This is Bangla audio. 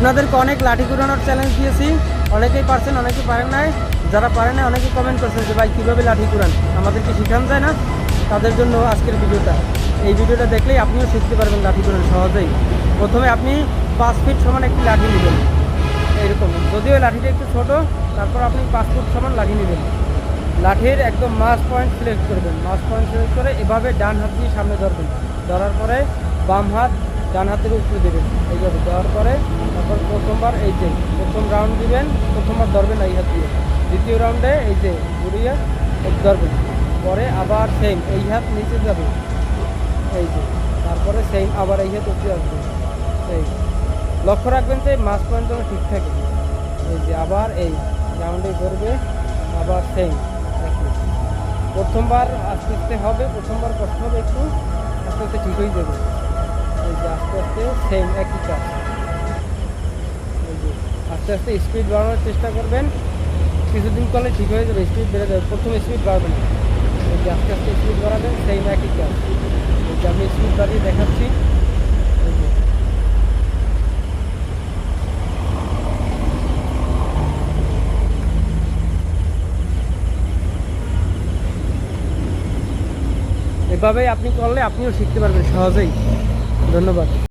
আপনাদেরকে অনেক লাঠি ঘুরানোর চ্যালেঞ্জ দিয়েছি, অনেকেই পারছেন অনেকেই পারেন নাই। যারা পারে না অনেকেই কমেন্ট করছেন যে ভাই কীভাবে লাঠি ঘুরান, আমাদেরকে শেখানো যায় না। তাদের জন্য আজকের ভিডিওটা। এই ভিডিওটা দেখলেই আপনিও শিখতে পারবেন লাঠি ঘুরান সহজেই। প্রথমে আপনি 5 ফিট সমান একটি লাঠি নেবেন, এইরকম। যদিও লাঠিটা একটু ছোট, তারপর আপনি 5 ফুট সমান লাঠি নেবেন। লাঠির একদম মাস পয়েন্ট সিলেক্ট করবেন। মাস পয়েন্ট সিলেক্ট করে এভাবে ডান হাত দিয়ে সামনে ধরবেন। ধরার পরে বাম হাত ডান হাতের উপরে দেবেন, এইভাবে দেওয়ার পরে তারপর প্রথমবার এই যে প্রথম রাউন্ড দিবেন, প্রথমবার ধরবেন এই হাত দিয়ে। দ্বিতীয় রাউন্ডে এই যে ঘুরিয়ে ধরবেন, পরে আবার সেম এই হাত নিচে যাবে, এই যে তারপরে সেম আবার এই হাত উপরে আসবে। এই লক্ষ্য রাখবেন যে মাস পয়েন্ট যেন ঠিক থাকে। এই যে আবার এই রাউন্ডে করবে, আবার সেম একই। প্রথমবার আস্তে আস্তে হবে, প্রথমবার কষ্ট হবে একটু, আস্তে আস্তে ঠিক হয়ে যাবে। এই যে আস্তে আস্তে সেম একই কাজ। এই যে আস্তে আস্তে স্পিড বাড়ানোর চেষ্টা করবেন, কিছুদিন করলে ঠিক হয়ে যাবে, স্পিড বেড়ে যাবে। প্রথমে স্পিড বাড়বেন, এই যে আস্তে আস্তে স্পিড বাড়াবেন, সেম একই কাজ। এই যে আমি স্পিড বাড়িয়ে দেখাচ্ছি। এই যে এভাবেই আপনি করলে আপনিও শিখতে পারবেন সহজেই। ধন্যবাদ।